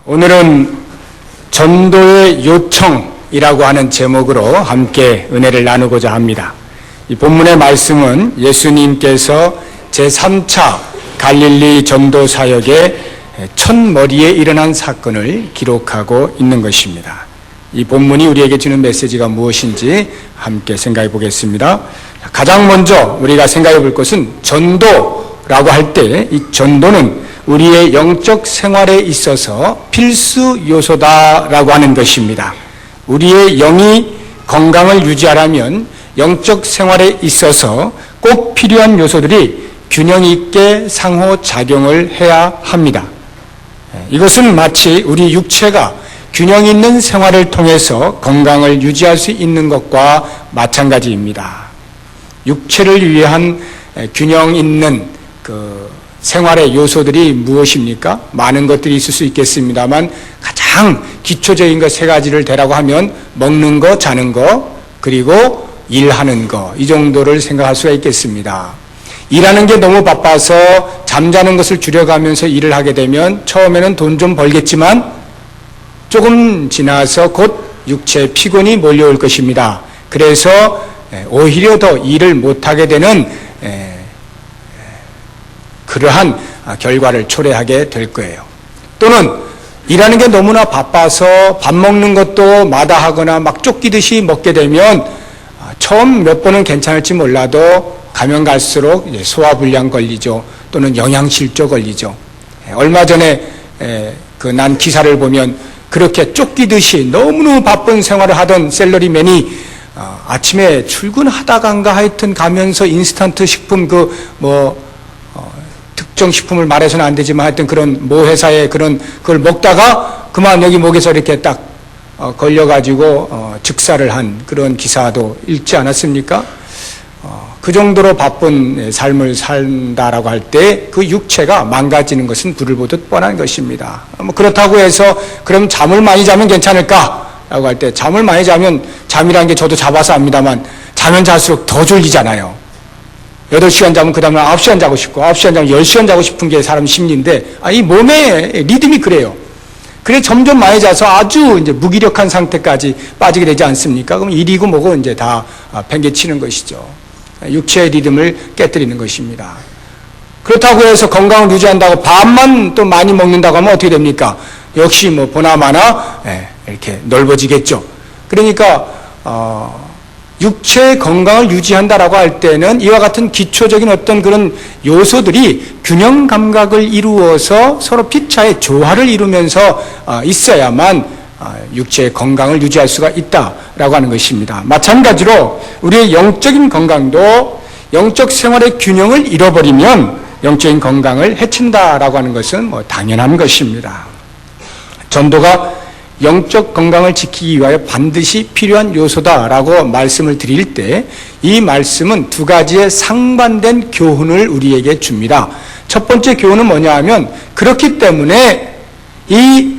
오늘은 전도의 요청이라고 하는 제목으로 함께 은혜를 나누고자 합니다. 이 본문의 말씀은 예수님께서 제3차 갈릴리 전도 사역의 첫머리에 일어난 사건을 기록하고 있는 것입니다. 이 본문이 우리에게 주는 메시지가 무엇인지 함께 생각해 보겠습니다. 가장 먼저 우리가 생각해 볼 것은 전도라고 할 때 이 전도는 우리의 영적 생활에 있어서 필수 요소다라고 하는 것입니다. 우리의 영이 건강을 유지하려면 영적 생활에 있어서 꼭 필요한 요소들이 균형 있게 상호작용을 해야 합니다. 이것은 마치 우리 육체가 균형 있는 생활을 통해서 건강을 유지할 수 있는 것과 마찬가지입니다. 육체를 위한 균형 있는 생활의 요소들이 무엇입니까? 많은 것들이 있을 수 있겠습니다만 가장 기초적인 것 세 가지를 대라고 하면 먹는 거, 자는 거, 그리고 일하는 거, 이 정도를 생각할 수가 있겠습니다. 일하는 게 너무 바빠서 잠자는 것을 줄여가면서 일을 하게 되면 처음에는 돈 좀 벌겠지만 조금 지나서 곧 육체의 피곤이 몰려올 것입니다. 그래서 오히려 더 일을 못하게 되는 그러한 결과를 초래하게 될 거예요. 또는 일하는 게 너무나 바빠서 밥 먹는 것도 마다하거나 막 쫓기듯이 먹게 되면 처음 몇 번은 괜찮을지 몰라도 가면 갈수록 소화불량 걸리죠. 또는 영양실조 걸리죠. 얼마 전에 난 기사를 보면 그렇게 쫓기듯이 너무너무 바쁜 생활을 하던 샐러리맨이 아침에 출근하다간가 하여튼 가면서 인스턴트 식품 특정 식품을 말해서는 안 되지만 하여튼 그런 모 회사의 그걸 먹다가 그만 여기 목에서 이렇게 딱 걸려가지고 즉사를 한 그런 기사도 읽지 않았습니까? 그 정도로 바쁜 삶을 산다라고 할 때 그 육체가 망가지는 것은 불을 보듯 뻔한 것입니다. 그렇다고 해서 그럼 잠을 많이 자면 괜찮을까라고 할 때 잠을 많이 자면 잠이라는 게 저도 자봐서 압니다만 자면 잘수록 더 졸리잖아요. 8시간 자면 그 다음에 9시간 자고 싶고 9시간 자면 10시간 자고 싶은 게 사람 심리인데 이 몸의 리듬이 그래요. 그래 점점 많이 자서 아주 이제 무기력한 상태까지 빠지게 되지 않습니까? 그럼 일이고 뭐고 이제 다 팽개치는 것이죠. 육체의 리듬을 깨뜨리는 것입니다. 그렇다고 해서 건강을 유지한다고 밥만 또 많이 먹는다고 하면 어떻게 됩니까? 역시 보나마나 이렇게 넓어지겠죠. 그러니까 육체의 건강을 유지한다라고 할 때는 이와 같은 기초적인 어떤 그런 요소들이 균형 감각을 이루어서 서로 피차의 조화를 이루면서 있어야만 육체의 건강을 유지할 수가 있다라고 하는 것입니다. 마찬가지로 우리의 영적인 건강도 영적 생활의 균형을 잃어버리면 영적인 건강을 해친다라고 하는 것은 당연한 것입니다. 전도가 영적 건강을 지키기 위하여 반드시 필요한 요소다라고 말씀을 드릴 때 이 말씀은 두 가지의 상반된 교훈을 우리에게 줍니다. 첫 번째 교훈은 뭐냐 하면 그렇기 때문에 이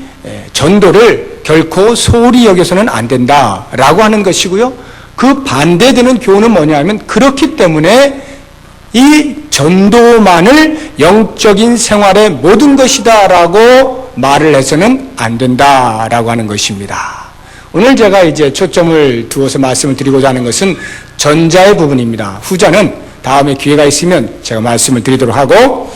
전도를 결코 소홀히 여겨서는 안 된다라고 하는 것이고요. 그 반대되는 교훈은 뭐냐 하면 그렇기 때문에 이 전도만을 영적인 생활의 모든 것이다라고 말을 해서는 안 된다라고 하는 것입니다. 오늘 제가 이제 초점을 두어서 말씀을 드리고자 하는 것은 전자의 부분입니다. 후자는 다음에 기회가 있으면 제가 말씀을 드리도록 하고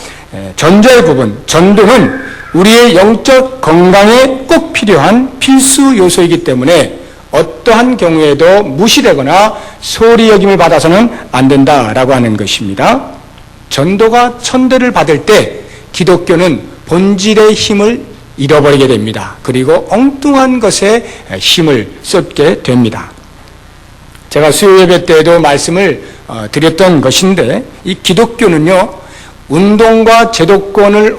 전자의 부분, 전도는 우리의 영적 건강에 꼭 필요한 필수 요소이기 때문에 어떠한 경우에도 무시되거나 소홀히 여김을 받아서는 안 된다라고 하는 것입니다. 전도가 천대를 받을 때 기독교는 본질의 힘을 잃어버리게 됩니다. 그리고 엉뚱한 것에 힘을 쏟게 됩니다. 제가 수요 예배 때에도 말씀을 드렸던 것인데 이 기독교는요 운동과 제도권을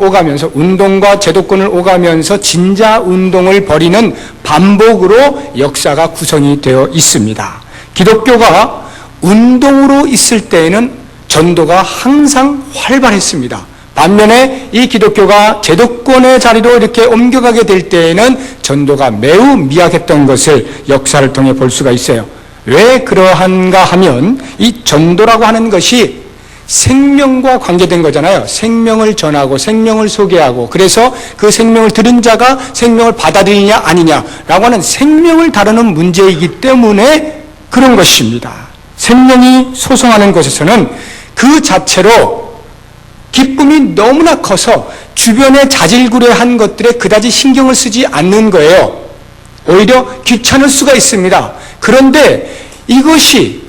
오가면서 진자 운동을 벌이는 반복으로 역사가 구성이 되어 있습니다. 기독교가 운동으로 있을 때에는 전도가 항상 활발했습니다. 반면에 이 기독교가 제도권의 자리로 이렇게 옮겨가게 될 때에는 전도가 매우 미약했던 것을 역사를 통해 볼 수가 있어요. 왜 그러한가 하면 이 전도라고 하는 것이 생명과 관계된 거잖아요. 생명을 전하고 생명을 소개하고, 그래서 그 생명을 들은 자가 생명을 받아들이냐 아니냐라고 하는 생명을 다루는 문제이기 때문에 그런 것입니다. 생명이 소송하는 것에서는 그 자체로 기쁨이 너무나 커서 주변의 자질구레한 것들에 그다지 신경을 쓰지 않는 거예요. 오히려 귀찮을 수가 있습니다. 그런데 이것이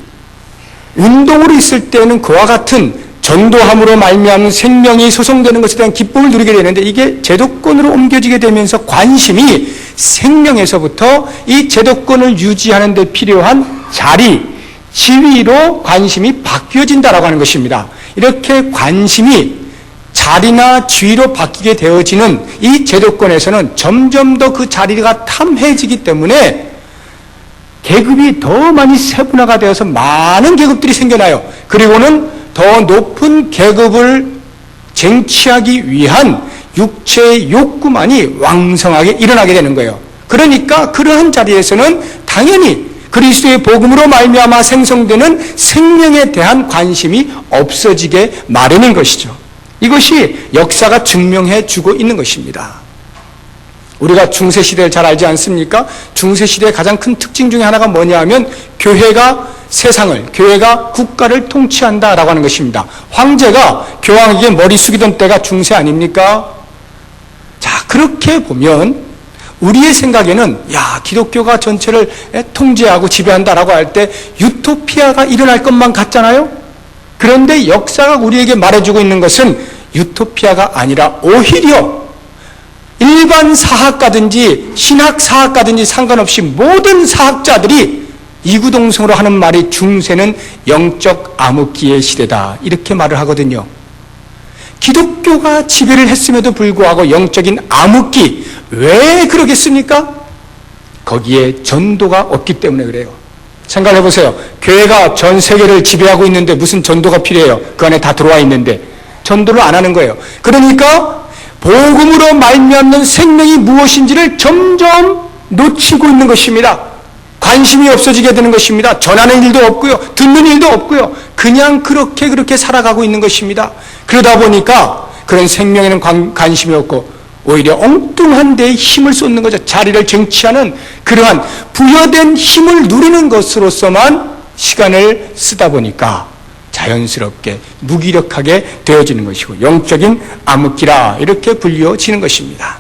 운동으로 있을 때는 그와 같은 전도함으로 말미암은 생명이 소송되는 것에 대한 기쁨을 누리게 되는데, 이게 제도권으로 옮겨지게 되면서 관심이 생명에서부터 이 제도권을 유지하는 데 필요한 자리, 지위로 관심이 바뀌어진다라고 하는 것입니다. 이렇게 관심이 자리나 지위로 바뀌게 되어지는 이 제도권에서는 점점 더 그 자리가 탐해지기 때문에 계급이 더 많이 세분화가 되어서 많은 계급들이 생겨나요. 그리고는 더 높은 계급을 쟁취하기 위한 육체의 욕구만이 왕성하게 일어나게 되는 거예요. 그러니까 그러한 자리에서는 당연히 그리스도의 복음으로 말미암아 생성되는 생명에 대한 관심이 없어지게 마련인 것이죠. 이것이 역사가 증명해 주고 있는 것입니다. 우리가 중세시대를 잘 알지 않습니까? 중세시대의 가장 큰 특징 중에 하나가 뭐냐 하면 교회가 세상을, 교회가 국가를 통치한다라고 하는 것입니다. 황제가 교황에게 머리 숙이던 때가 중세 아닙니까? 자, 그렇게 보면 우리의 생각에는 기독교가 전체를 통제하고 지배한다라고 할 때 유토피아가 일어날 것만 같잖아요? 그런데 역사가 우리에게 말해주고 있는 것은 유토피아가 아니라 오히려 일반 사학가든지 신학 사학가든지 상관없이 모든 사학자들이 이구동성으로 하는 말이 중세는 영적 암흑기의 시대다, 이렇게 말을 하거든요. 기독교가 지배를 했음에도 불구하고 영적인 암흑기, 왜 그러겠습니까? 거기에 전도가 없기 때문에 그래요. 생각해 보세요. 교회가 전 세계를 지배하고 있는데 무슨 전도가 필요해요? 그 안에 다 들어와 있는데 전도를 안 하는 거예요. 그러니까 복음으로 말미암는 생명이 무엇인지를 점점 놓치고 있는 것입니다. 관심이 없어지게 되는 것입니다. 전하는 일도 없고요, 듣는 일도 없고요, 그냥 그렇게 살아가고 있는 것입니다. 그러다 보니까 그런 생명에는 관심이 없고 오히려 엉뚱한 데에 힘을 쏟는 거죠. 자리를 쟁취하는 그러한 부여된 힘을 누리는 것으로서만 시간을 쓰다 보니까 자연스럽게 무기력하게 되어지는 것이고 영적인 암흑기라 이렇게 불리워지는 것입니다.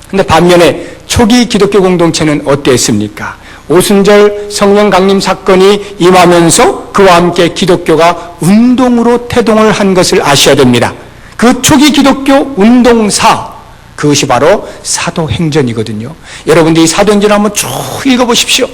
그런데 반면에 초기 기독교 공동체는 어땠습니까? 오순절 성령 강림 사건이 임하면서 그와 함께 기독교가 운동으로 태동을 한 것을 아셔야 됩니다. 그 초기 기독교 운동사, 그것이 바로 사도행전이거든요. 여러분들이 사도행전을 한번 쭉 읽어보십시오.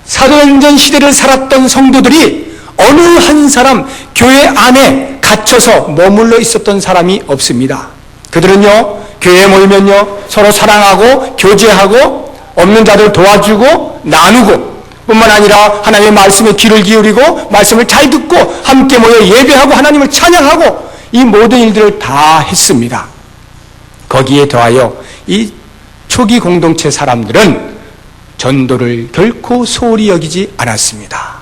사도행전 시대를 살았던 성도들이 어느 한 사람 교회 안에 갇혀서 머물러 있었던 사람이 없습니다. 그들은요, 교회에 모이면요, 서로 사랑하고 교제하고 없는 자들 도와주고 나누고 뿐만 아니라 하나님의 말씀에 귀를 기울이고 말씀을 잘 듣고 함께 모여 예배하고 하나님을 찬양하고 이 모든 일들을 다 했습니다. 거기에 더하여 이 초기 공동체 사람들은 전도를 결코 소홀히 여기지 않았습니다.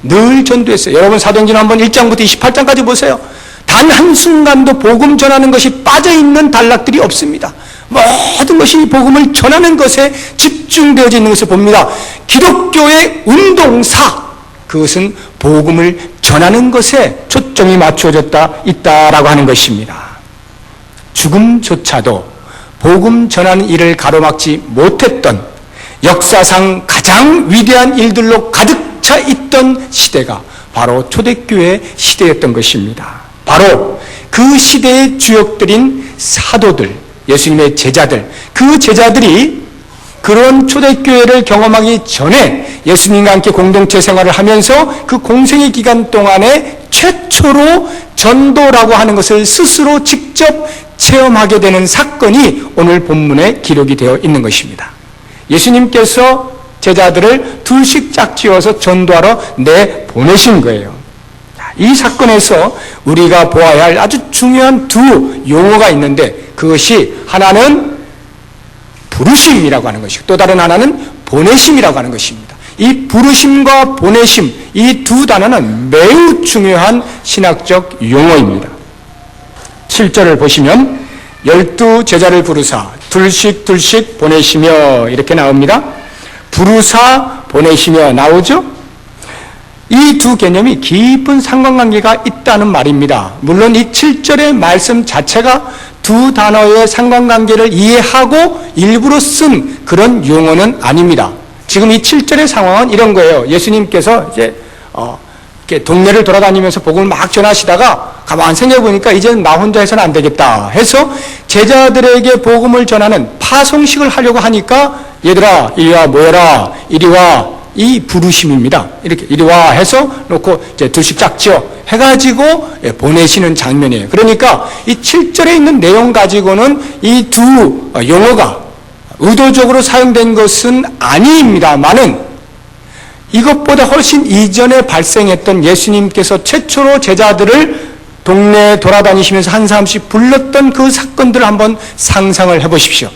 늘 전도했어요. 여러분 사도행전 한번 1장부터 28장까지 보세요. 단 한순간도 복음 전하는 것이 빠져있는 단락들이 없습니다. 모든 것이 복음을 전하는 것에 집중되어져 있는 것을 봅니다. 기독교의 운동사, 그것은 복음을 전하는 것에 초점이 맞추어졌다 있다라고 하는 것입니다. 죽음조차도 복음 전하는 일을 가로막지 못했던 역사상 가장 위대한 일들로 가득 차 있던 시대가 바로 초대교회 시대였던 것입니다. 바로 그 시대의 주역들인 사도들, 예수님의 제자들, 그 제자들이 그런 초대교회를 경험하기 전에 예수님과 함께 공동체 생활을 하면서 그 공생의 기간 동안에 최초로 전도라고 하는 것을 스스로 직접 체험하게 되는 사건이 오늘 본문에 기록이 되어 있는 것입니다. 예수님께서 제자들을 둘씩 짝지어서 전도하러 내보내신 거예요. 이 사건에서 우리가 보아야 할 아주 중요한 두 용어가 있는데, 그것이 하나는 부르심이라고 하는 것이고 또 다른 하나는 보내심이라고 하는 것입니다. 이 부르심과 보내심, 이 두 단어는 매우 중요한 신학적 용어입니다. 7절을 보시면 12 제자를 부르사 둘씩 둘씩 보내시며 이렇게 나옵니다. 부르사 보내시며 나오죠? 이 두 개념이 깊은 상관관계가 있다는 말입니다. 물론 이 7절의 말씀 자체가 두 단어의 상관관계를 이해하고 일부러 쓴 그런 용어는 아닙니다. 지금 이 7절의 상황은 이런 거예요. 예수님께서 이제 이렇게 동네를 돌아다니면서 복음을 막 전하시다가 가만 생각해 보니까 이제는 나 혼자 해서는 안 되겠다 해서 제자들에게 복음을 전하는 파송식을 하려고 하니까 얘들아 이리 와 모여라 이리 와 이 부르심입니다. 이렇게 이리 와 해서 놓고 이제 둘씩 짝지어 해가지고 보내시는 장면이에요. 그러니까 이 7절에 있는 내용 가지고는 이 두 용어가 의도적으로 사용된 것은 아닙니다만은 이것보다 훨씬 이전에 발생했던 예수님께서 최초로 제자들을 동네에 돌아다니시면서 한 사람씩 불렀던 그 사건들을 한번 상상을 해보십시오.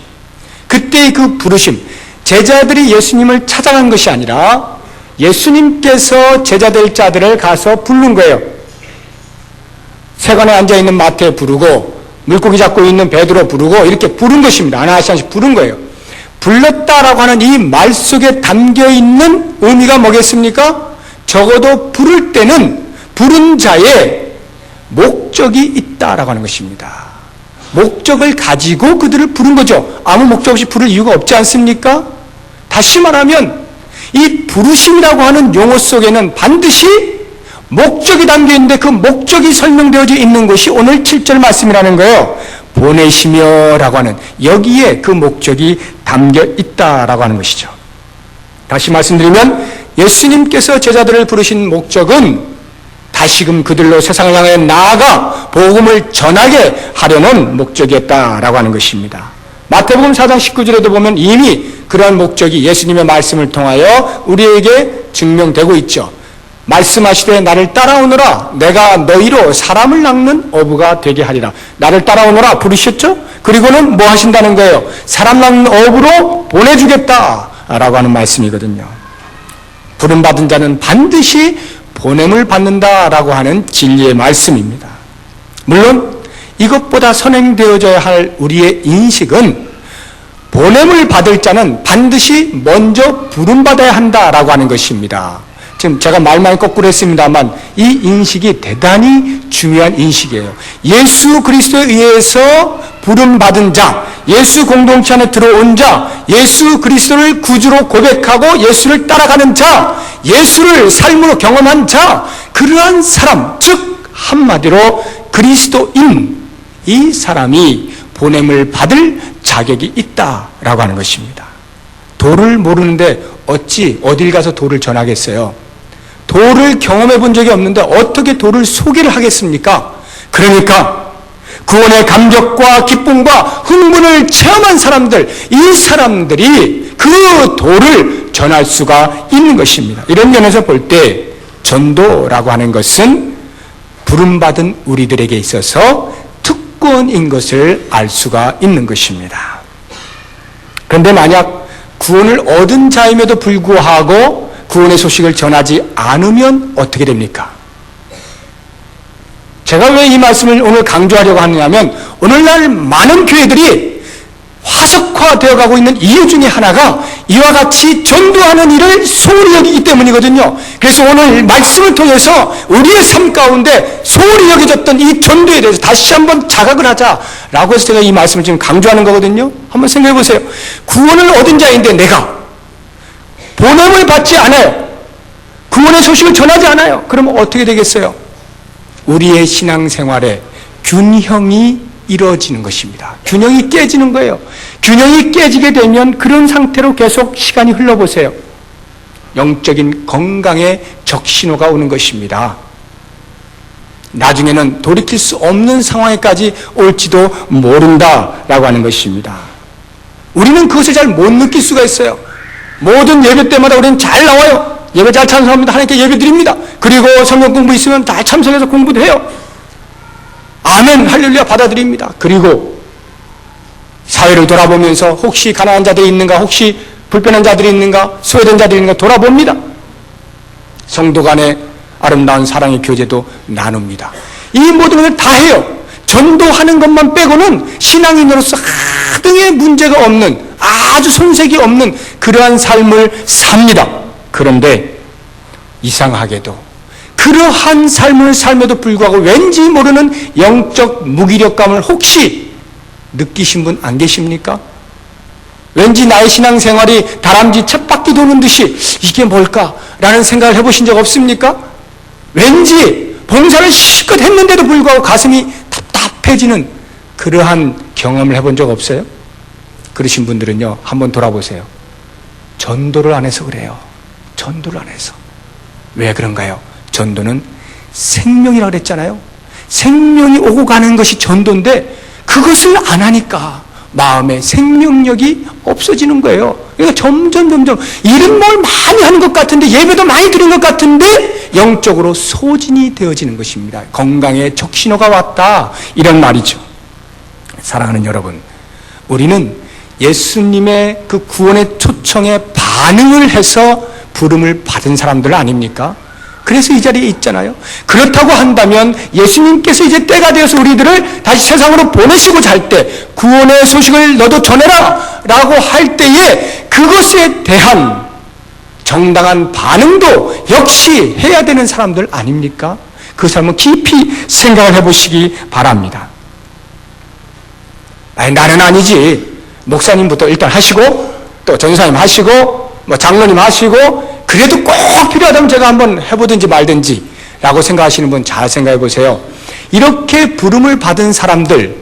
그때의 그 부르심, 제자들이 예수님을 찾아간 것이 아니라 예수님께서 제자들 자들을 가서 부른 거예요. 세관에 앉아있는 마태 부르고 물고기 잡고 있는 베드로 부르고 이렇게 부른 것입니다. 하나씩 부른 거예요. 불렀다라고 하는 이 말 속에 담겨있는 의미가 뭐겠습니까? 적어도 부를 때는 부른 자의 목적이 있다라고 하는 것입니다. 목적을 가지고 그들을 부른 거죠. 아무 목적 없이 부를 이유가 없지 않습니까? 다시 말하면 이 부르심이라고 하는 용어 속에는 반드시 목적이 담겨 있는데 그 목적이 설명되어져 있는 것이 오늘 7절 말씀이라는 거예요. 보내시며 라고 하는 여기에 그 목적이 담겨 있다라고 하는 것이죠. 다시 말씀드리면 예수님께서 제자들을 부르신 목적은 다시금 그들로 세상을 향해 나아가 복음을 전하게 하려는 목적이었다라고 하는 것입니다. 마태복음 4장 19절에도 보면 이미 그러한 목적이 예수님의 말씀을 통하여 우리에게 증명되고 있죠. 말씀하시되 나를 따라오너라 내가 너희로 사람을 낚는 어부가 되게 하리라. 나를 따라오너라 부르셨죠? 그리고는 뭐 하신다는 거예요? 사람 낚는 어부로 보내주겠다라고 하는 말씀이거든요. 부름받은 자는 반드시 보냄을 받는다라고 하는 진리의 말씀입니다. 물론 이것보다 선행되어져야 할 우리의 인식은 보냄을 받을 자는 반드시 먼저 부름받아야 한다라고 하는 것입니다. 지금 제가 말만 거꾸로 했습니다만 이 인식이 대단히 중요한 인식이에요. 예수 그리스도에 의해서 부름받은 자, 예수 공동체 안에 들어온 자, 예수 그리스도를 구주로 고백하고 예수를 따라가는 자, 예수를 삶으로 경험한 자, 그러한 사람, 즉 한마디로 그리스도인 이 사람이 보냄을 받을 자격이 있다라고 하는 것입니다. 도를 모르는데 어찌 어딜 가서 도를 전하겠어요? 도를 경험해 본 적이 없는데 어떻게 도를 소개를 하겠습니까? 그러니까 구원의 감격과 기쁨과 흥분을 체험한 사람들, 이 사람들이 그 도를 전할 수가 있는 것입니다. 이런 면에서 볼 때 전도라고 하는 것은 부름받은 우리들에게 있어서 특권인 것을 알 수가 있는 것입니다. 그런데 만약 구원을 얻은 자임에도 불구하고 구원의 소식을 전하지 않으면 어떻게 됩니까? 제가 왜 이 말씀을 오늘 강조하려고 하느냐면 오늘날 많은 교회들이 화석화되어 가고 있는 이유 중에 하나가 이와 같이 전도하는 일을 소홀히 여기기 때문이거든요. 그래서 오늘 말씀을 통해서 우리의 삶 가운데 소홀히 여겨졌던 이 전도에 대해서 다시 한번 자각을 하자라고 해서 제가 이 말씀을 지금 강조하는 거거든요. 한번 생각해 보세요. 구원을 얻은 자인데 내가 보냄을 받지 않아요. 구원의 소식을 전하지 않아요. 그러면 어떻게 되겠어요? 우리의 신앙생활에 균형이 이루어지는 것입니다. 균형이 깨지는 거예요. 균형이 깨지게 되면 그런 상태로 계속 시간이 흘러보세요. 영적인 건강에 적신호가 오는 것입니다. 나중에는 돌이킬 수 없는 상황에까지 올지도 모른다라고 하는 것입니다. 우리는 그것을 잘 못 느낄 수가 있어요. 모든 예배 때마다 우리는 잘 나와요. 예배 잘 참석합니다. 하나님께 예배 드립니다. 그리고 성경 공부 있으면 다 참석해서 공부도 해요. 아멘 할렐루야 받아들입니다. 그리고 사회를 돌아보면서 혹시 가난한 자들이 있는가, 혹시 불편한 자들이 있는가, 소외된 자들이 있는가 돌아봅니다. 성도 간의 아름다운 사랑의 교제도 나눕니다. 이 모든 것을 다 해요. 전도하는 것만 빼고는 신앙인으로서 하등의 문제가 없는, 아주 손색이 없는 그러한 삶을 삽니다. 그런데 이상하게도 그러한 삶을 삶에도 불구하고 왠지 모르는 영적 무기력감을 혹시 느끼신 분 안 계십니까? 왠지 나의 신앙생활이 다람쥐 쳇바퀴 도는 듯이 이게 뭘까라는 생각을 해보신 적 없습니까? 왠지 봉사를 실컷 했는데도 불구하고 가슴이 답답해지는 그러한 경험을 해본 적 없어요? 그러신 분들은요, 한번 돌아보세요. 전도를 안 해서 그래요. 전도를 안 해서. 왜 그런가요? 전도는 생명이라고 그랬잖아요. 생명이 오고 가는 것이 전도인데 그것을 안 하니까 마음의 생명력이 없어지는 거예요. 그러니까 점점 일은 뭘 많이 하는 것 같은데, 예배도 많이 드린 것 같은데 영적으로 소진이 되어지는 것입니다. 건강에 적신호가 왔다, 이런 말이죠. 사랑하는 여러분, 우리는 예수님의 그 구원의 초청에 반응을 해서 부름을 받은 사람들 아닙니까? 그래서 이 자리에 있잖아요. 그렇다고 한다면 예수님께서 이제 때가 되어서 우리들을 다시 세상으로 보내시고자 할 때 구원의 소식을 너도 전해라 라고 할 때에 그것에 대한 정당한 반응도 역시 해야 되는 사람들 아닙니까? 그 사람은 깊이 생각을 해보시기 바랍니다. 아니, 나는 아니지. 목사님부터 일단 하시고 또 전사님 하시고 뭐 장로님 하시고 그래도 꼭 필요하다면 제가 한번 해보든지 말든지 라고 생각하시는 분 잘 생각해 보세요. 이렇게 부름을 받은 사람들,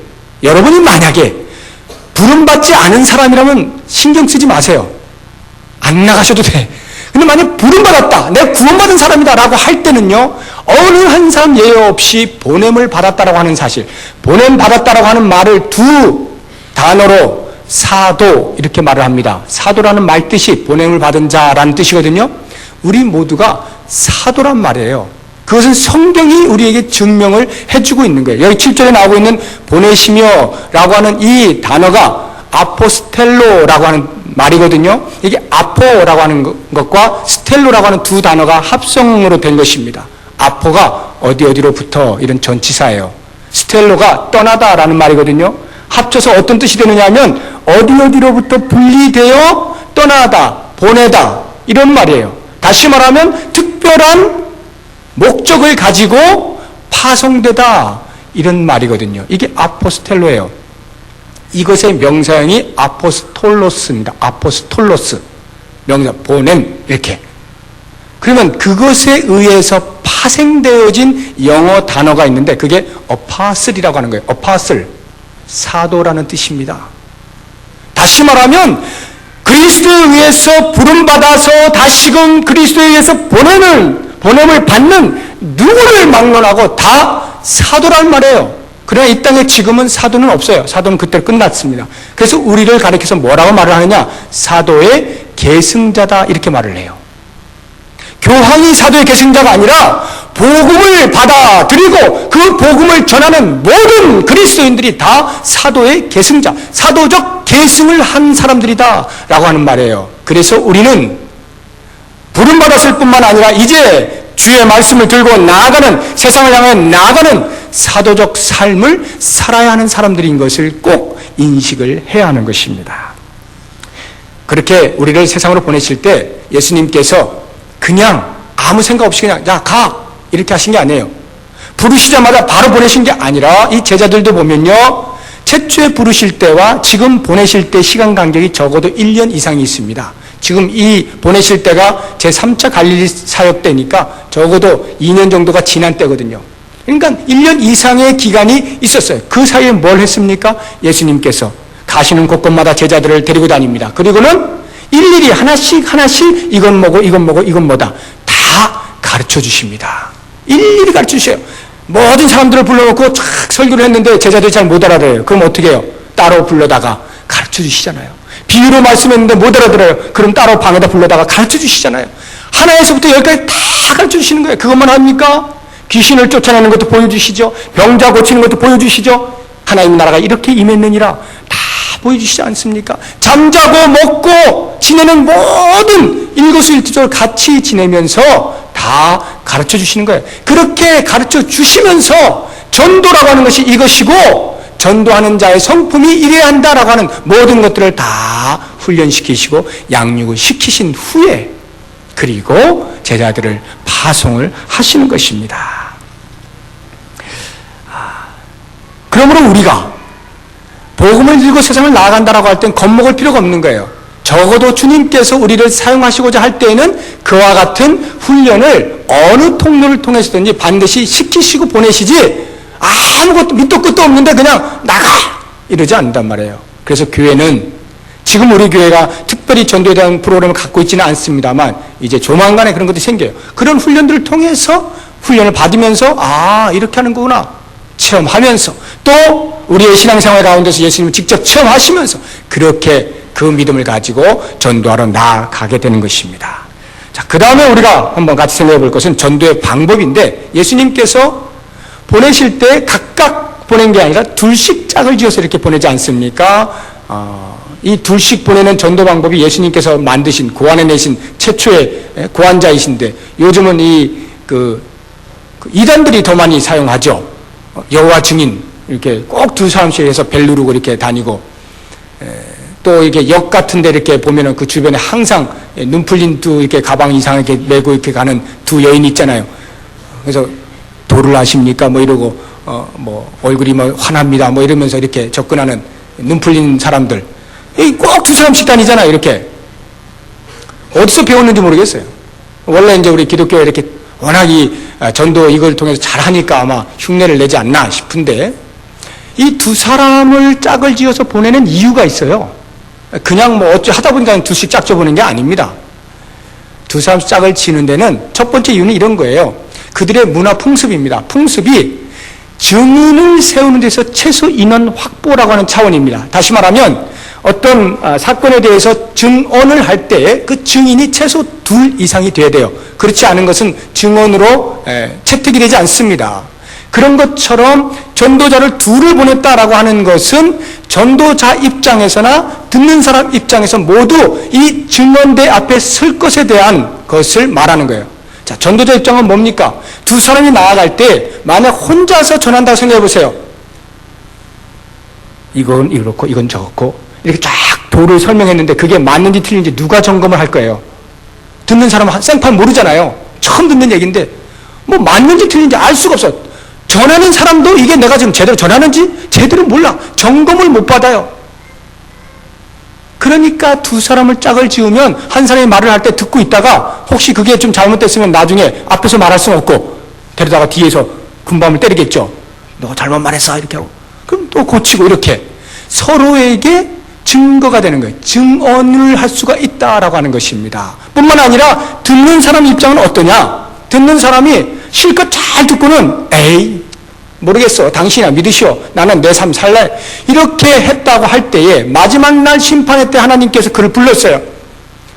여러분이 만약에 부름받지 않은 사람이라면 신경 쓰지 마세요. 안 나가셔도 돼. 근데 만약 부름받았다, 내가 구원받은 사람이다 라고 할 때는요, 어느 한 사람 예외 없이 보냄을 받았다라고 하는 사실, 보냄 받았다라고 하는 말을 두 단어로 사도 이렇게 말을 합니다. 사도라는 말 뜻이 보냄을 받은 자라는 뜻이거든요. 우리 모두가 사도란 말이에요. 그것은 성경이 우리에게 증명을 해주고 있는 거예요. 여기 7절에 나오고 있는 보내시며 라고 하는 이 단어가 아포스텔로라고 하는 말이거든요. 이게 아포라고 하는 것과 스텔로라고 하는 두 단어가 합성으로 된 것입니다. 아포가 어디로부터 이런 전치사예요. 스텔로가 떠나다라는 말이거든요. 합쳐서 어떤 뜻이 되느냐 하면 어디로부터 분리되어 떠나다, 보내다 이런 말이에요. 다시 말하면 특별한 목적을 가지고 파송되다 이런 말이거든요. 이게 아포스텔로예요. 이것의 명사형이 아포스톨로스입니다. 아포스톨로스. 명사 보냄 이렇게. 그러면 그것에 의해서 파생되어진 영어 단어가 있는데 그게 어파슬이라고 하는 거예요. 어파슬. 사도라는 뜻입니다. 다시 말하면 그리스도에 의해서 부름받아서 다시금 그리스도에 의해서 보냄을 받는 누구를 막론하고 다 사도란 말이에요. 그러나 이 땅에 지금은 사도는 없어요. 사도는 그때 끝났습니다. 그래서 우리를 가리켜서 뭐라고 말을 하느냐? 사도의 계승자다 이렇게 말을 해요. 교황이 사도의 계승자가 아니라 복음을 받아들이고 그 복음을 전하는 모든 그리스도인들이 다 사도의 계승자, 사도적 계승을 한 사람들이다 라고 하는 말이에요. 그래서 우리는 부름받았을 뿐만 아니라 이제 주의 말씀을 들고 나아가는, 세상을 향해 나아가는 사도적 삶을 살아야 하는 사람들인 것을 꼭 인식을 해야 하는 것입니다. 그렇게 우리를 세상으로 보내실 때 예수님께서 그냥 아무 생각 없이 그냥 야 가 이렇게 하신 게 아니에요. 부르시자마자 바로 보내신 게 아니라 이 제자들도 보면요, 최초에 부르실 때와 지금 보내실 때 시간 간격이 적어도 1년 이상이 있습니다. 지금 이 보내실 때가 제3차 갈릴리 사역 때니까 적어도 2년 정도가 지난 때거든요. 그러니까 1년 이상의 기간이 있었어요. 그 사이에 뭘 했습니까? 예수님께서 가시는 곳곳마다 제자들을 데리고 다닙니다. 그리고는 일일이 하나씩 이건 뭐고 이건 뭐고 이건 뭐다 다 가르쳐 주십니다. 일일이 가르쳐 주세요. 모든 사람들을 불러놓고 쫙 설교를 했는데 제자들이 잘 못 알아들어요. 그럼 어떻게 해요? 따로 불러다가 가르쳐 주시잖아요. 비유로 말씀했는데 못 알아들어요. 그럼 따로 방에다 불러다가 가르쳐 주시잖아요. 하나에서부터 열까지 다 가르쳐 주시는 거예요. 그것만 합니까? 귀신을 쫓아내는 것도 보여주시죠. 병자 고치는 것도 보여주시죠. 하나님 나라가 이렇게 임했느니라 다 보여주시지 않습니까? 잠자고 먹고 지내는 모든 일거수일투족을 같이 지내면서 다 가르쳐 주시는 거예요. 그렇게 가르쳐 주시면서 전도라고 하는 것이 이것이고 전도하는 자의 성품이 이래야 한다라고 하는 모든 것들을 다 훈련시키시고 양육을 시키신 후에 그리고 제자들을 파송을 하시는 것입니다. 그러므로 우리가 복음을 들고 세상을 나아간다라고 할 땐 겁먹을 필요가 없는 거예요. 적어도 주님께서 우리를 사용하시고자 할 때에는 그와 같은 훈련을 어느 통로를 통해서든지 반드시 시키시고 보내시지 아무것도 밑도 끝도 없는데 그냥 나가! 이러지 않는단 말이에요. 그래서 교회는 지금 우리 교회가 특별히 전도에 대한 프로그램을 갖고 있지는 않습니다만 이제 조만간에 그런 것들이 생겨요. 그런 훈련들을 통해서 훈련을 받으면서 이렇게 하는 거구나 체험하면서 또 우리의 신앙생활 가운데서 예수님을 직접 체험하시면서 그렇게 그 믿음을 가지고 전도하러 나아가게 되는 것입니다. 자, 그 다음에 우리가 한번 같이 생각해 볼 것은 전도의 방법인데 예수님께서 보내실 때 각각 보낸 게 아니라 둘씩 짝을 지어서 이렇게 보내지 않습니까? 이 둘씩 보내는 전도 방법이 예수님께서 만드신 고안해내신 최초의 고안자이신데 요즘은 그 이단들이 더 많이 사용하죠. 여호와 증인 이렇게 꼭 두 사람씩 해서 벨 누르고 이렇게 다니고 또 이렇게 역 같은 데 이렇게 보면은 그 주변에 항상 눈 풀린 두 이렇게 가방 이상하게 메고 이렇게 가는 두 여인이 있잖아요. 그래서 도를 아십니까? 뭐 이러고 뭐 얼굴이 뭐 환합니다. 뭐 이러면서 이렇게 접근하는 눈 풀린 사람들. 꼭 두 사람씩 다니잖아요. 이렇게. 어디서 배웠는지 모르겠어요. 원래 이제 우리 기독교에 이렇게 워낙 이 전도 이걸 통해서 잘하니까 아마 흉내를 내지 않나 싶은데 이 두 사람을 짝을 지어서 보내는 이유가 있어요. 그냥 뭐 어찌 하다 보니까 둘씩 짝 져보는 게 아닙니다. 두 사람 짝을 지는 데는 첫 번째 이유는 이런 거예요. 그들의 문화 풍습입니다. 풍습이 증인을 세우는 데서 최소 인원 확보라고 하는 차원입니다. 다시 말하면 어떤 사건에 대해서 증언을 할 때 그 증인이 최소 2 이상이 돼야 돼요. 그렇지 않은 것은 증언으로 채택이 되지 않습니다. 그런 것처럼 전도자를 2를 보냈다라고 하는 것은 전도자 입장에서나 듣는 사람 입장에서 모두 이 증언대 앞에 설 것에 대한 것을 말하는 거예요. 자, 전도자 입장은 뭡니까? 두 사람이 나아갈 때 만약 혼자서 전한다고 생각해 보세요. 이건 이렇고 이건 저렇고 이렇게 쫙 도를 설명했는데 그게 맞는지 틀린지 누가 점검을 할 거예요? 듣는 사람은 생판 모르잖아요. 처음 듣는 얘기인데 뭐 맞는지 틀린지 알 수가 없어. 전하는 사람도 이게 내가 지금 제대로 전하는지 제대로 몰라. 점검을 못 받아요. 그러니까 두 사람을 짝을 지으면 한 사람이 말을 할 때 듣고 있다가 혹시 그게 좀 잘못됐으면 나중에 앞에서 말할 수는 없고 데려다가 뒤에서 군밤을 때리겠죠. 너 잘못 말했어 이렇게 하고 그럼 또 고치고 이렇게 서로에게 증거가 되는 거예요. 증언을 할 수가 있다라고 하는 것입니다. 뿐만 아니라 듣는 사람 입장은 어떠냐? 듣는 사람이 실컷 잘 듣고는 에이 모르겠어 당신이나 믿으시오 나는 내 삶 살래 이렇게 했다고 할 때에 마지막 날 심판의 때 하나님께서 그를 불렀어요.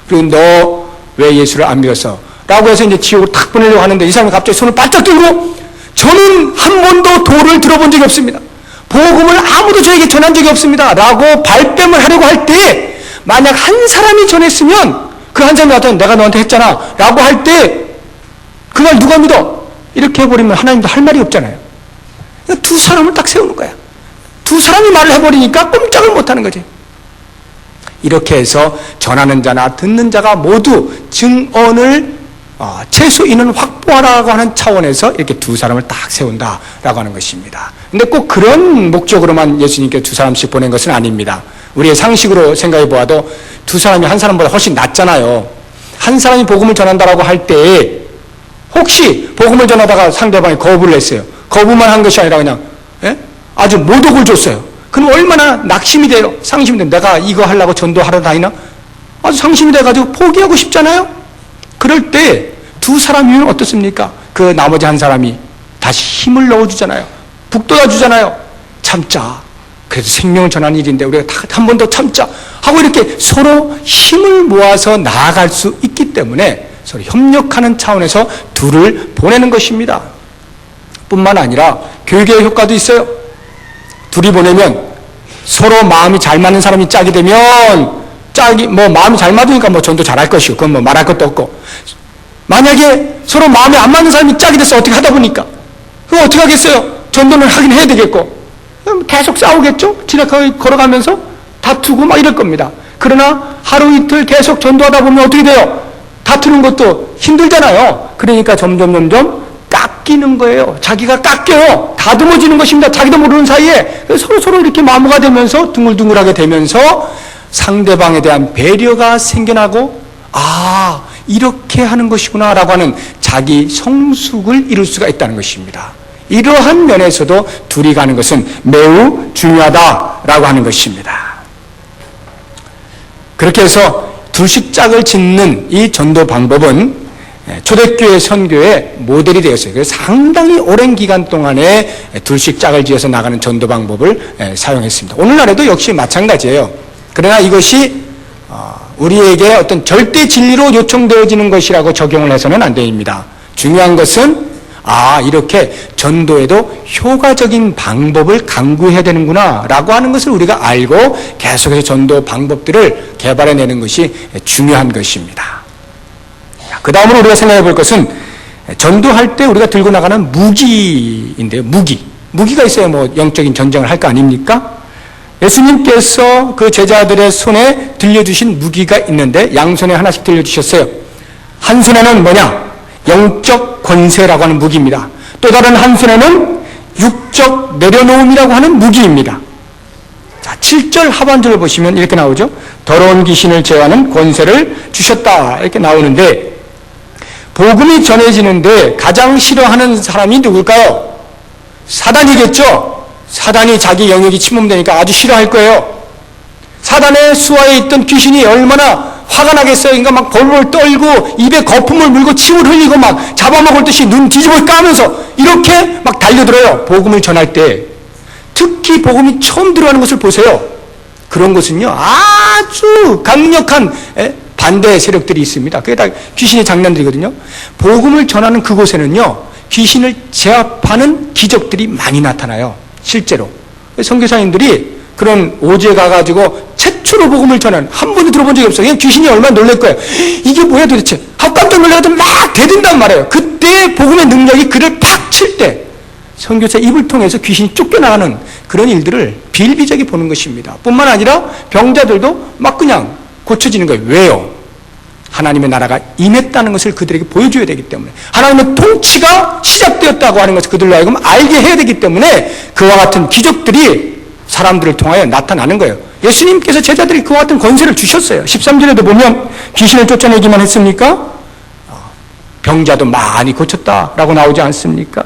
그리고 너 왜 예수를 안 믿었어? 라고 해서 이제 지옥으로 탁 보내려고 하는데 이 사람이 갑자기 손을 바짝 들고 저는 한 번도 도를 들어본 적이 없습니다. 복음을 아무도 저에게 전한 적이 없습니다. 라고 발뺌을 하려고 할 때 만약 한 사람이 전했으면 그 한 사람이 와서 내가 너한테 했잖아 라고 할 때 그걸 누가 믿어? 이렇게 해버리면 하나님도 할 말이 없잖아요. 그러니까 두 사람을 딱 세우는 거야. 두 사람이 말을 해버리니까 꼼짝을 못하는 거지. 이렇게 해서 전하는 자나 듣는 자가 모두 증언을 최소 인원 확보하라고 하는 차원에서 이렇게 두 사람을 딱 세운다라고 하는 것입니다. 근데 꼭 그런 목적으로만 예수님께 두 사람씩 보낸 것은 아닙니다. 우리의 상식으로 생각해 보아도 두 사람이 한 사람보다 훨씬 낫잖아요. 한 사람이 복음을 전한다라고 할 때에 혹시 복음을 전하다가 상대방이 거부를 했어요. 거부만 한 것이 아니라 그냥 아주 모독을 줬어요. 그럼 얼마나 낙심이 돼요. 상심이 돼요. 내가 이거 하려고 전도하러 다니나? 아주 상심이 돼가지고 포기하고 싶잖아요. 그럴 때 두 사람이면 어떻습니까? 그 나머지 한 사람이 다시 힘을 넣어주잖아요. 북돋아주잖아요. 참자. 그래도 생명을 전하는 일인데 우리가 한 번 더 참자 하고 이렇게 서로 힘을 모아서 나아갈 수 있기 때문에 서로 협력하는 차원에서 둘을 보내는 것입니다. 뿐만 아니라 교육의 효과도 있어요. 둘이 보내면 서로 마음이 잘 맞는 사람이 짝이 되면 마음이 잘 맞으니까 전도 잘할 것이고 그건 말할 것도 없고, 만약에 서로 마음이 안 맞는 사람이 짝이 돼서 어떻게 하다 보니까 그럼 어떻게 하겠어요? 전도는 하긴 해야 되겠고 계속 싸우겠죠? 지나가게 걸어가면서 다투고 막 이럴 겁니다. 그러나 하루 이틀 계속 전도하다 보면 어떻게 돼요? 다투는 것도 힘들잖아요. 그러니까 점점 깎이는 거예요. 자기가 깎여요. 다듬어지는 것입니다. 자기도 모르는 사이에 서로 이렇게 마모가 되면서 둥글둥글하게 되면서 상대방에 대한 배려가 생겨나고, 이렇게 하는 것이구나 라고 하는 자기 성숙을 이룰 수가 있다는 것입니다. 이러한 면에서도 둘이 가는 것은 매우 중요하다라고 하는 것입니다. 그렇게 해서 둘씩 짝을 짓는 이 전도 방법은 초대교회 선교의 모델이 되었어요. 그래서 상당히 오랜 기간 동안에 둘씩 짝을 지어서 나가는 전도 방법을 사용했습니다. 오늘날에도 역시 마찬가지예요. 그러나 이것이 우리에게 어떤 절대 진리로 요청되어지는 것이라고 적용을 해서는 안 됩니다. 중요한 것은 이렇게 전도에도 효과적인 방법을 강구해야 되는구나 라고 하는 것을 우리가 알고 계속해서 전도 방법들을 개발해내는 것이 중요한 것입니다. 그 다음으로 우리가 생각해 볼 것은 전도할 때 우리가 들고 나가는 무기인데요. 무기가 있어야 영적인 전쟁을 할 거 아닙니까? 예수님께서 그 제자들의 손에 들려주신 무기가 있는데 양손에 하나씩 들려주셨어요. 한 손에는 뭐냐? 영적 권세라고 하는 무기입니다. 또 다른 한 손에는 육적 내려놓음이라고 하는 무기입니다. 자, 7절 하반절을 보시면 이렇게 나오죠. 더러운 귀신을 제어하는 권세를 주셨다 이렇게 나오는데, 복음이 전해지는데 가장 싫어하는 사람이 누굴까요? 사단이겠죠. 사단이 자기 영역이 침범되니까 아주 싫어할 거예요. 사단의 수하에 있던 귀신이 얼마나 화가 나겠어요. 그러니까 막 벌벌 떨고 입에 거품을 물고 침을 흘리고 막 잡아먹을 듯이 눈 뒤집어 까면서 이렇게 막 달려들어요. 복음을 전할 때. 특히 복음이 처음 들어가는 것을 보세요. 그런 것은요 아주 강력한 반대 세력들이 있습니다. 그게 다 귀신의 장난들이거든요. 복음을 전하는 그곳에는요 귀신을 제압하는 기적들이 많이 나타나요. 실제로 선교사님들이 그런 오지에 가가지고 최초로 복음을 전하는, 한 번도 들어본 적이 없어요. 귀신이 얼마나 놀랄 거예요. 이게 뭐야 도대체. 깜짝 놀라가지고 막 대든단 말이에요. 그때 복음의 능력이 그를 팍 칠 때 선교사 입을 통해서 귀신이 쫓겨나가는 그런 일들을 비일비재하게 보는 것입니다. 뿐만 아니라 병자들도 막 그냥 고쳐지는 거예요. 왜요? 하나님의 나라가 임했다는 것을 그들에게 보여줘야 되기 때문에, 하나님의 통치가 시작되었다고 하는 것을 그들로 하여금 알게 해야 되기 때문에 그와 같은 기적들이 사람들을 통하여 나타나는 거예요. 예수님께서 제자들이 그와 같은 권세를 주셨어요. 13절에도 보면 귀신을 쫓아내기만 했습니까? 병자도 많이 고쳤다라고 나오지 않습니까?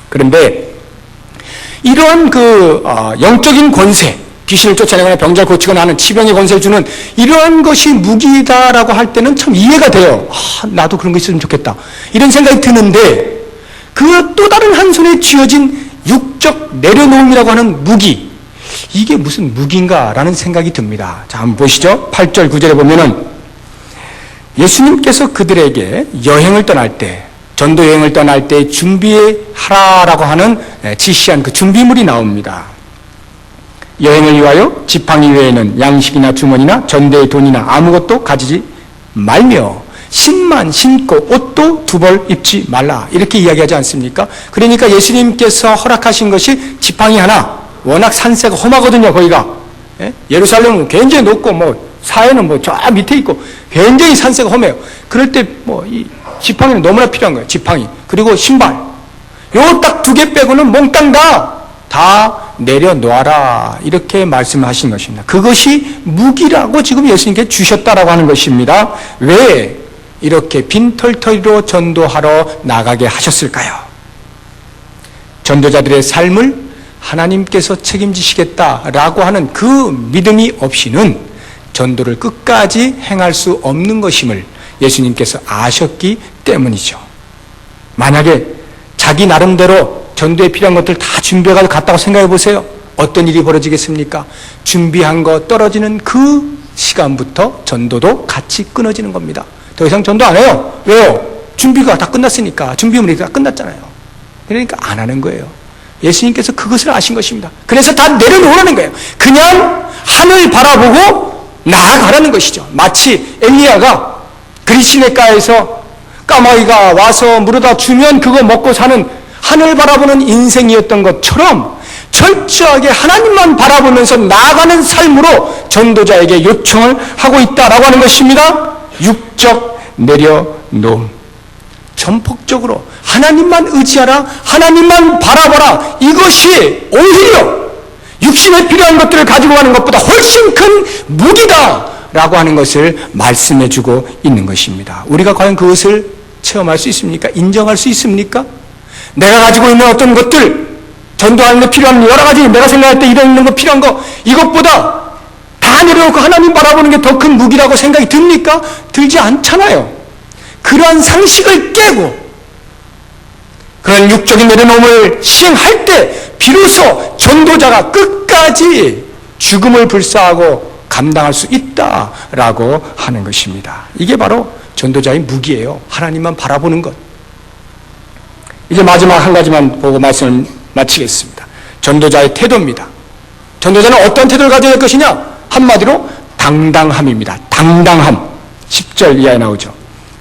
그런데 이러한 영적인 권세, 귀신을 쫓아내거나 병자를 고치거나 하는 치병의 권세를 주는 이러한 것이 무기다라고 할 때는 참 이해가 돼요. 나도 그런 거 있으면 좋겠다 이런 생각이 드는데, 그 또 다른 한 손에 쥐어진 육적 내려놓음이라고 하는 무기, 이게 무슨 무기인가라는 생각이 듭니다. 자, 한번 보시죠. 8절 9절에 보면은 예수님께서 그들에게 여행을 떠날 때, 전도 여행을 떠날 때 준비하라라고 하는 지시한 그 준비물이 나옵니다. 여행을 위하여 지팡이 외에는 양식이나 주머니나 전대의 돈이나 아무것도 가지지 말며 신만 신고 옷도 두 벌 입지 말라 이렇게 이야기하지 않습니까? 그러니까 예수님께서 허락하신 것이 지팡이 하나, 워낙 산세가 험하거든요. 거기가 예루살렘은 굉장히 높고 사해는 저 밑에 있고 굉장히 산세가 험해요. 그럴 때 이 지팡이는 너무나 필요한 거예요. 지팡이 그리고 신발, 요 딱 두 개 빼고는 몽땅 다 내려놓아라 이렇게 말씀하신 것입니다. 그것이 무기라고 지금 예수님께 주셨다라고 하는 것입니다. 왜 이렇게 빈털터리로 전도하러 나가게 하셨을까요? 전도자들의 삶을 하나님께서 책임지시겠다라고 하는 그 믿음이 없이는 전도를 끝까지 행할 수 없는 것임을 예수님께서 아셨기 때문이죠. 만약에 자기 나름대로 전도에 필요한 것들 다 준비해가지고 갔다고 생각해 보세요. 어떤 일이 벌어지겠습니까? 준비한 거 떨어지는 그 시간부터 전도도 같이 끊어지는 겁니다. 더 이상 전도 안 해요. 왜요? 준비가 다 끝났으니까. 준비물이 다 끝났잖아요. 그러니까 안 하는 거예요. 예수님께서 그것을 아신 것입니다. 그래서 다 내려놓으라는 거예요. 그냥 하늘 바라보고 나아가라는 것이죠. 마치 엘리야가 그리시네가에서 까마귀가 와서 물어다 주면 그거 먹고 사는 하늘 바라보는 인생이었던 것처럼 철저하게 하나님만 바라보면서 나아가는 삶으로 전도자에게 요청을 하고 있다라고 하는 것입니다. 육적 내려놓음. 전폭적으로 하나님만 의지하라, 하나님만 바라보라. 이것이 오히려 육신에 필요한 것들을 가지고 가는 것보다 훨씬 큰 무기다라고 하는 것을 말씀해주고 있는 것입니다. 우리가 과연 그것을 체험할 수 있습니까? 인정할 수 있습니까? 내가 가지고 있는 어떤 것들, 전도하는 데 필요한 여러 가지, 내가 생각할 때 이런 있는 거 필요한 거, 이것보다 다 내려놓고 하나님 바라보는 게 더 큰 무기라고 생각이 듭니까? 들지 않잖아요. 그러한 상식을 깨고 그런 육적인 내려놓음을 시행할 때 비로소 전도자가 끝까지 죽음을 불사하고 감당할 수 있다라고 하는 것입니다. 이게 바로 전도자의 무기예요. 하나님만 바라보는 것. 이제 마지막 한 가지만 보고 말씀을 마치겠습니다. 전도자의 태도입니다. 전도자는 어떤 태도를 가져야 할 것이냐? 한마디로 당당함입니다. 당당함. 10절 이하에 나오죠.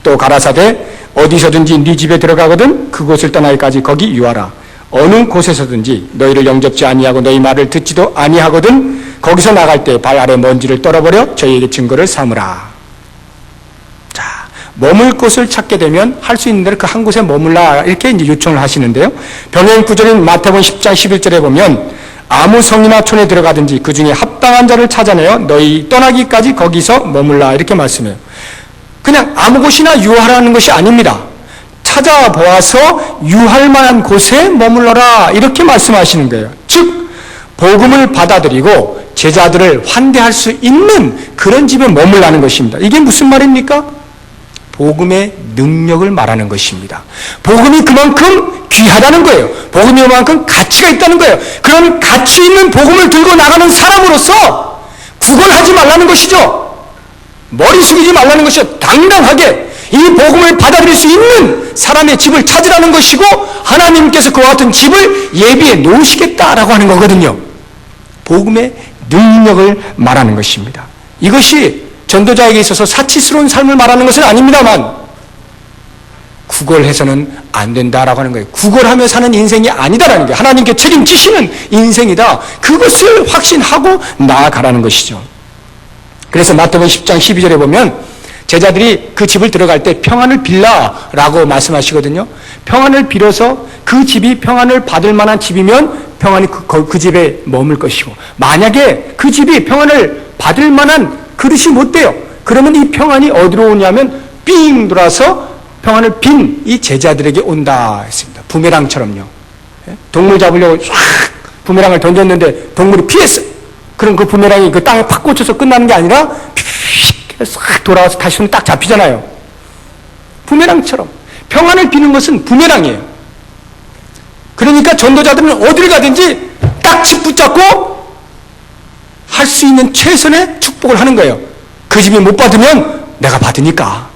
또 가라사대 어디서든지 네 집에 들어가거든 그곳을 떠나기까지 거기 유하라. 어느 곳에서든지 너희를 영접지 아니하고 너희 말을 듣지도 아니하거든 거기서 나갈 때 발 아래 먼지를 떨어버려 저희에게 증거를 삼으라. 자, 머물 곳을 찾게 되면 할 수 있는 대로 그 한 곳에 머물라 이렇게 이제 요청을 하시는데요. 병행 구절인 마태복음 10장 11절에 보면 아무 성이나 촌에 들어가든지 그 중에 합당한 자를 찾아내어 너희 떠나기까지 거기서 머물라 이렇게 말씀해요. 그냥 아무 곳이나 유하라는 것이 아닙니다. 찾아보아서 유할 만한 곳에 머물러라 이렇게 말씀하시는 거예요. 즉 복음을 받아들이고 제자들을 환대할 수 있는 그런 집에 머물라는 것입니다. 이게 무슨 말입니까? 복음의 능력을 말하는 것입니다. 복음이 그만큼 귀하다는 거예요. 복음이 그만큼 가치가 있다는 거예요. 그런 가치 있는 복음을 들고 나가는 사람으로서 구걸하지 말라는 것이죠. 머리 숙이지 말라는 것이죠. 당당하게 이 복음을 받아들일 수 있는 사람의 집을 찾으라는 것이고 하나님께서 그와 같은 집을 예비해 놓으시겠다라고 하는 거거든요. 복음의 능력을 말하는 것입니다. 이것이 전도자에게 있어서 사치스러운 삶을 말하는 것은 아닙니다만 구걸해서는 안 된다라고 하는 거예요. 구걸하며 사는 인생이 아니다라는 거예요. 하나님께 책임지시는 인생이다. 그것을 확신하고 나아가라는 것이죠. 그래서 마태복음 10장 12절에 보면 제자들이 그 집을 들어갈 때 평안을 빌라라고 말씀하시거든요. 평안을 빌어서 그 집이 평안을 받을 만한 집이면 평안이 그 집에 머물 것이고 만약에 그 집이 평안을 받을 만한 그릇이 못 돼요. 그러면 이 평안이 어디로 오냐면 삥 돌아서 평안을 빈 이 제자들에게 온다 했습니다. 부메랑처럼요. 동물 잡으려고 쫙 부메랑을 던졌는데 동물이 피했어요. 그럼 그 부메랑이 그 땅에 팍 꽂혀서 끝나는 게 아니라 싹 돌아와서 다시 손에 딱 잡히잖아요. 부메랑처럼 평안을 비는 것은 부메랑이에요. 그러니까 전도자들은 어디를 가든지 딱 집 붙잡고 할 수 있는 최선의 축복을 하는 거예요. 그 집이 못 받으면 내가 받으니까.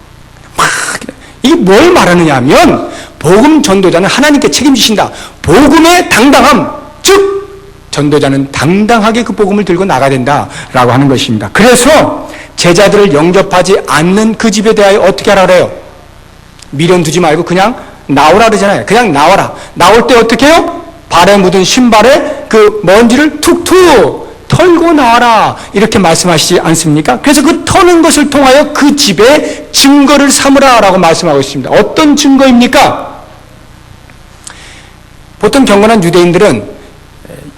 이게 뭘 말하느냐 하면 복음 전도자는 하나님께 책임지신다. 복음의 당당함, 즉 전도자는 당당하게 그 복음을 들고 나가야 된다라고 하는 것입니다. 그래서 제자들을 영접하지 않는 그 집에 대하여 어떻게 하라 그래요? 미련 두지 말고 그냥 나오라 그러잖아요. 그냥 나와라. 나올 때 어떻게 해요? 발에 묻은 신발에 그 먼지를 툭툭 털고 나와라 이렇게 말씀하시지 않습니까? 그래서 그 터는 것을 통하여 그 집에 증거를 삼으라 라고 말씀하고 있습니다. 어떤 증거입니까? 보통 경건한 유대인들은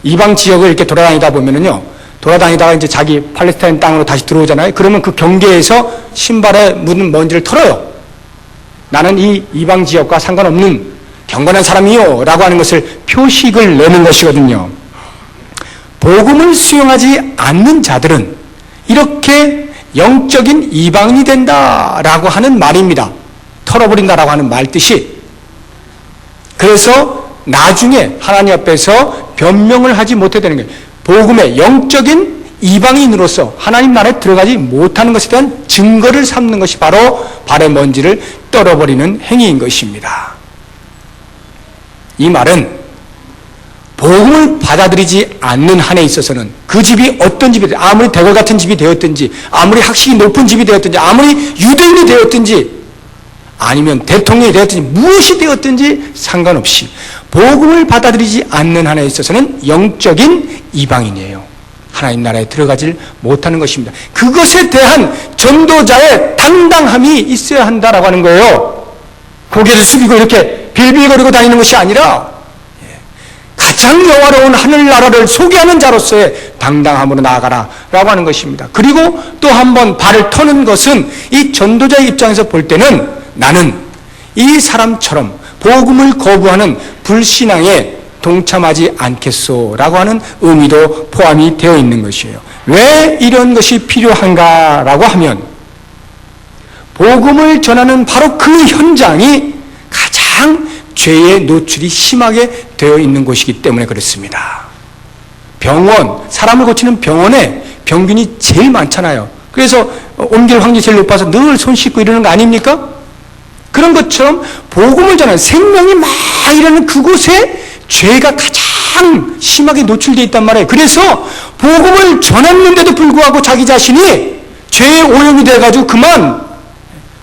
이방 지역을 이렇게 돌아다니다 보면은요, 돌아다니다가 이제 자기 팔레스타인 땅으로 다시 들어오잖아요. 그러면 그 경계에서 신발에 묻은 먼지를 털어요. 나는 이 이방 지역과 상관없는 경건한 사람이요 라고 하는 것을 표식을 내는 것이거든요. 복음을 수용하지 않는 자들은 이렇게 영적인 이방인이 된다라고 하는 말입니다. 털어버린다라고 하는 말 뜻이. 그래서 나중에 하나님 앞에서 변명을 하지 못해 되는 거예요. 복음의 영적인 이방인으로서 하나님 나라에 들어가지 못하는 것에 대한 증거를 삼는 것이 바로 발의 먼지를 떨어버리는 행위인 것입니다. 이 말은 복음을 받아들이지 않는 한에 있어서는 그 집이 어떤 집이 되든, 아무리 대궐 같은 집이 되었든지, 아무리 학식이 높은 집이 되었든지, 아무리 유대인이 되었든지, 아니면 대통령이 되었든지, 무엇이 되었든지 상관없이 복음을 받아들이지 않는 한에 있어서는 영적인 이방인이에요. 하나님 나라에 들어가질 못하는 것입니다. 그것에 대한 전도자의 당당함이 있어야 한다라고 하는 거예요. 고개를 숙이고 이렇게 빌빌거리고 다니는 것이 아니라 가장 영화로운 하늘나라를 소개하는 자로서의 당당함으로 나아가라 라고 하는 것입니다. 그리고 또 한 번 발을 터는 것은 이 전도자의 입장에서 볼 때는 나는 이 사람처럼 복음을 거부하는 불신앙에 동참하지 않겠소 라고 하는 의미도 포함이 되어 있는 것이에요. 왜 이런 것이 필요한가라고 하면 복음을 전하는 바로 그 현장이 가장 죄의 노출이 심하게 되어 있는 곳이기 때문에 그렇습니다. 병원, 사람을 고치는 병원에 병균이 제일 많잖아요. 그래서 옮길 확률이 제일 높아서 늘 손 씻고 이러는 거 아닙니까? 그런 것처럼 복음을 전하는 생명이 막 이러는 그곳에 죄가 가장 심하게 노출되어 있단 말이에요. 그래서 복음을 전했는데도 불구하고 자기 자신이 죄의 오염이 돼가지고 그만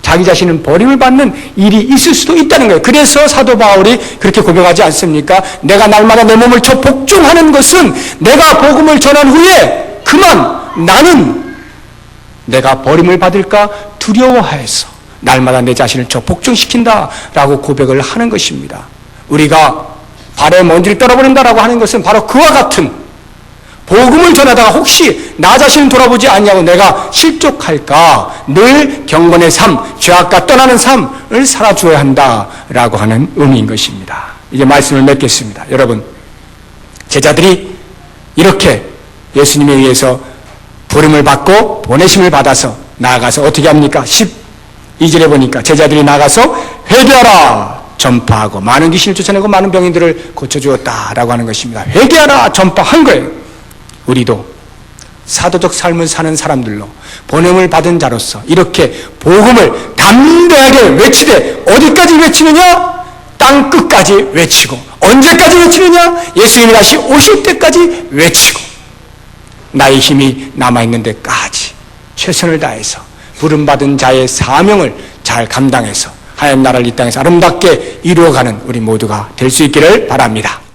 자기 자신은 버림을 받는 일이 있을 수도 있다는 거예요. 그래서 사도 바울이 그렇게 고백하지 않습니까? 내가 날마다 내 몸을 쳐 복종하는 것은 내가 복음을 전한 후에 그만 나는 내가 버림을 받을까 두려워하여서 날마다 내 자신을 쳐 복종시킨다라고 고백을 하는 것입니다. 우리가 발에 먼지를 떨어버린다라고 하는 것은 바로 그와 같은 복음을 전하다가 혹시 나 자신을 돌아보지 않냐고 내가 실족할까 늘 경건의 삶, 죄악과 떠나는 삶을 살아주어야 한다라고 하는 의미인 것입니다. 이제 말씀을 맺겠습니다. 여러분, 제자들이 이렇게 예수님에 의해서 부름을 받고 보내심을 받아서 나아가서 어떻게 합니까? 12절에 보니까 제자들이 나가서 회개하라 전파하고 많은 귀신을 쫓아내고 많은 병인들을 고쳐주었다라고 하는 것입니다. 회개하라 전파한 거예요. 우리도 사도적 삶을 사는 사람들로 보냄을 받은 자로서 이렇게 복음을 담대하게 외치되 어디까지 외치느냐? 땅 끝까지 외치고 언제까지 외치느냐? 예수님이 다시 오실 때까지 외치고 나의 힘이 남아있는 데까지 최선을 다해서 부름받은 자의 사명을 잘 감당해서 하나님 나라를 이 땅에서 아름답게 이루어가는 우리 모두가 될 수 있기를 바랍니다.